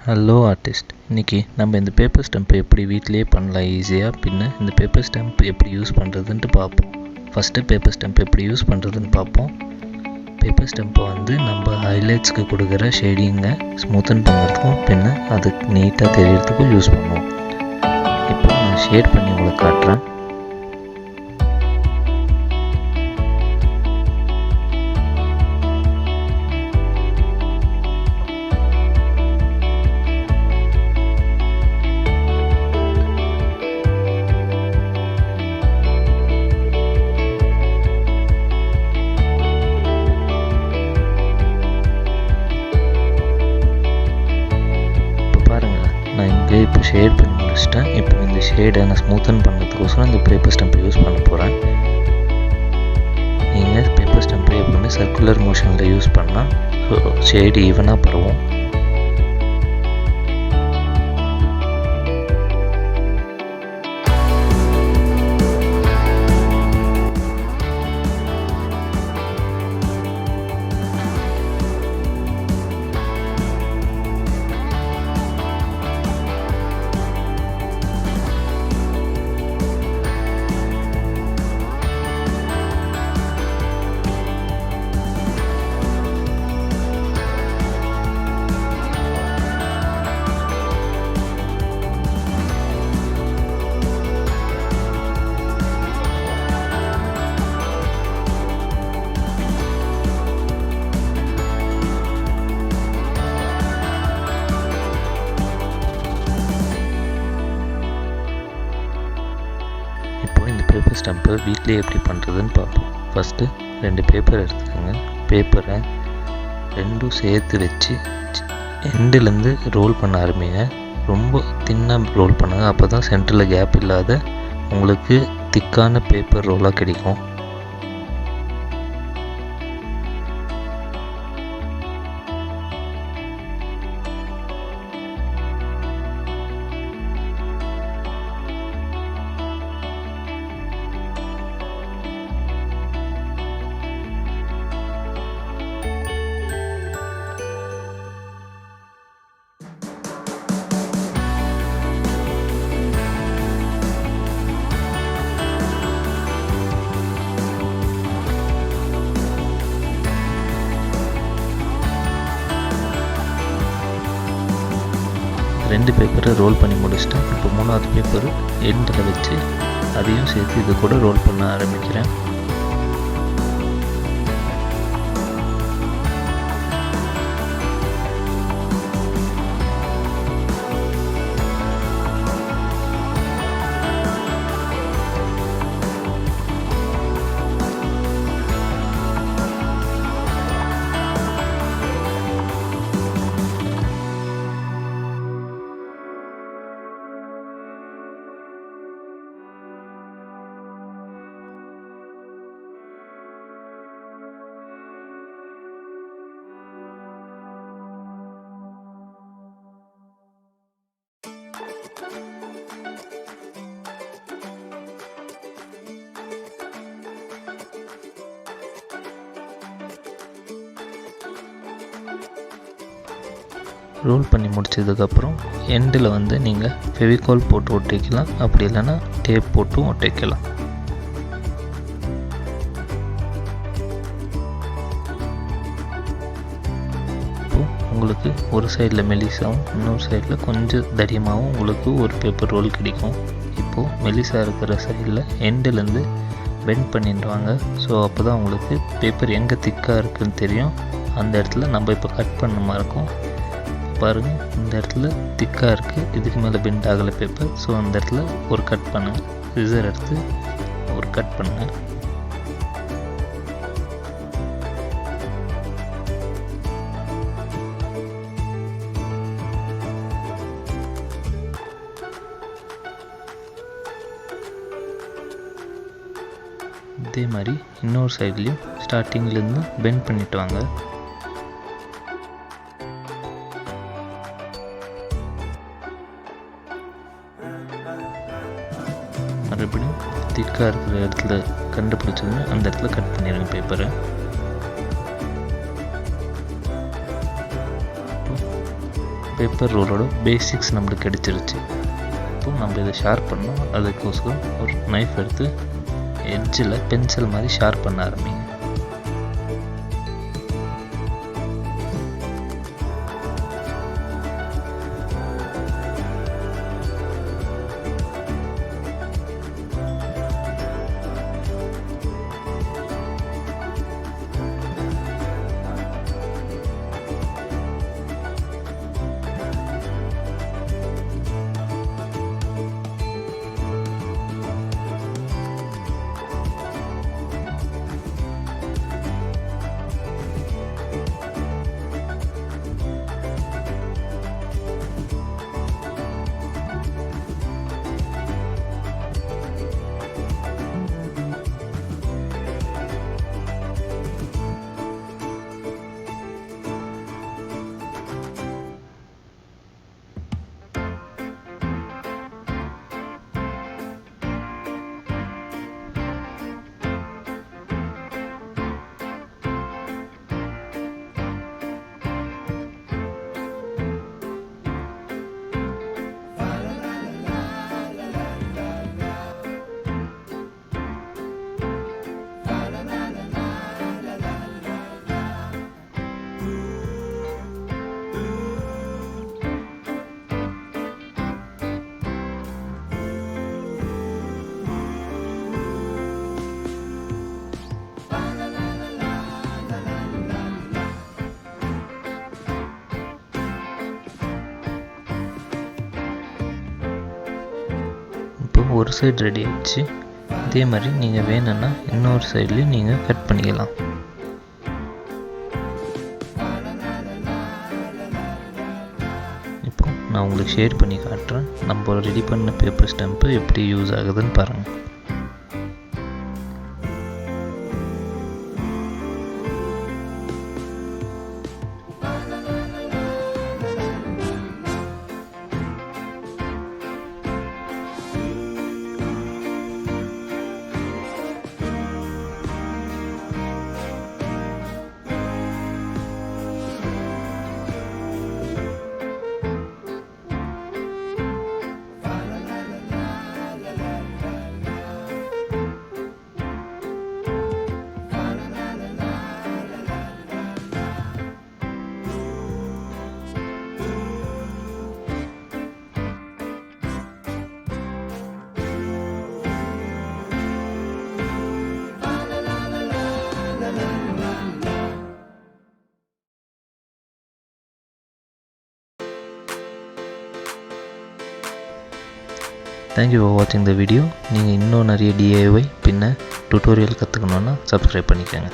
Hello artist, இன்றைக்கி நம்ம இந்த பேப்பர் ஸ்டம்ப் எப்படி வீட்டிலேயே பண்ணலாம் ஈஸியாக. பின்ன இந்த பேப்பர் ஸ்டம்ப் எப்படி யூஸ் பண்ணுறதுன்ட்டு பார்ப்போம். ஃபஸ்ட்டு பேப்பர் ஸ்டம்ப் எப்படி யூஸ் பண்ணுறதுன்னு பார்ப்போம். பேப்பர் ஸ்டம்ப்பை நம்ம ஹைலைட்ஸ்க்கு கொடுக்குற ஷேடிங்கை ஸ்மூத்தன் பண்ணுறதுக்கும் பின்ன அதுக்கு நீட்டாக தெரியறதுக்கும் யூஸ் பண்ணுவோம். இப்போ நான் ஷேட் பண்ணி உங்களுக்கு காட்டுறேன். நான் இங்கே இப்போ ஷேட் பண்ணி முடிச்சிட்டேன். இப்போ இந்த ஷேடை நான் ஸ்மூத்தன் பண்ணுறதுக்கோசரம் இந்த பேப்பர் ஸ்டம்ப்பை யூஸ் பண்ண போகிறேன். நீங்கள் பேப்பர் ஸ்டம்ப்பை எப்பவுமே சர்க்குலர் மோஷனில் யூஸ் பண்ணால் ஷேடு ஈவனாக பரவும். இப்போ இந்த பேப்பர் ஸ்டம்ப்பை வீட்டிலே எப்படி பண்ணுறதுன்னு பார்ப்போம். ஃபஸ்ட்டு 2 பேப்பர் எடுத்துக்கோங்க. பேப்பரை 2 சேர்த்து வச்சு எண்டுலேருந்து ரோல் பண்ண ஆரம்பிங்க. ரொம்ப தின்னாக ரோல் பண்ணுங்கள், அப்போ தான் சென்டரில் கேப் இல்லாத உங்களுக்கு திக்கான பேப்பர் ரோலாக கிடைக்கும். ரெண்டு பேப்பரை ரோல் பண்ணி முடிச்சிட்டேன். இப்போ 3வது பேப்பர் எண்டில் வச்சு அதையும் சேர்த்து இது கூட ரோல் பண்ண ஆரம்பிக்கிறேன். ரோல் பண்ணி முடிச்சதுக்கப்புறம் எண்டில் நீங்கள் ஃபெவிகால் போட்டு ஒட்டிக்கலாம், அப்படி இல்லைன்னா டேப் போட்டும் ஒட்டிக்கலாம். இப்போது உங்களுக்கு ஒரு சைடில் மெலிசாகவும் இன்னொரு சைடில் கொஞ்சம் தடியமாகவும் உங்களுக்கு ஒரு பேப்பர் ரோல் கிடைக்கும். இப்போது மெலிசாக இருக்கிற சைடில் எண்டுலேருந்து பெண்ட் பண்ணிடுவாங்க. ஸோ அப்போ தான் உங்களுக்கு பேப்பர் எங்கே திக்காக இருக்குதுன்னு தெரியும். அந்த இடத்துல நம்ம இப்போ கட் பண்ண மாதிரி இருக்கும். பாருங்கள், இந்த இடத்துல திக்காக இருக்குது, இதுக்கு மேலே பெண்ட் ஆகலை பேப்பர். ஸோ அந்த இடத்துல ஒரு கட் பண்ணுங்கள். சிசர் எடுத்து ஒரு கட் பண்ணுங்கள். இதே மாதிரி இன்னொரு சைட்லேயும் ஸ்டார்டிங்லேருந்து பெண்ட் பண்ணிட்டு வாங்க. மறுபடியும் திக்காக இருக்கிற இடத்துல கண்டுபிடிச்சதுன்னு அந்த இடத்துல கட் பண்ணிடுங்க பேப்பரை. பேப்பர் ரோலோட பேசிக்ஸ் நம்மளுக்கு கிடைச்சிருச்சு. இப்போ நம்ம இதை ஷார்ப் பண்ணோம். அதுக்கோசரம் ஒரு நைஃப் எடுத்து எட்ஜில் பென்சில் மாதிரி ஷார்ப் பண்ண ஆரம்பிங்க. ஒரு சைடு ரெடி ஆகிடுச்சு. இதே மாதிரி நீங்கள் வேணும்னா இன்னொரு சைட்லேயும் நீங்கள் கட் பண்ணிக்கலாம். இப்போ நான் உங்களுக்கு ஷேர் பண்ணி காட்டுறேன். நம்ம ரெடி பண்ண பேப்பர் ஸ்டம்ப்பு எப்படி யூஸ் ஆகுதுன்னு பாருங்கள். தேங்க்யூ ஃபார் வாட்சிங் த வீடியோ. நீங்கள் இன்னும் நிறைய DIY பின்ன டுட்டோரியல் கற்றுக்கணுன்னா சப்ஸ்கிரைப் பண்ணிக்கோங்க.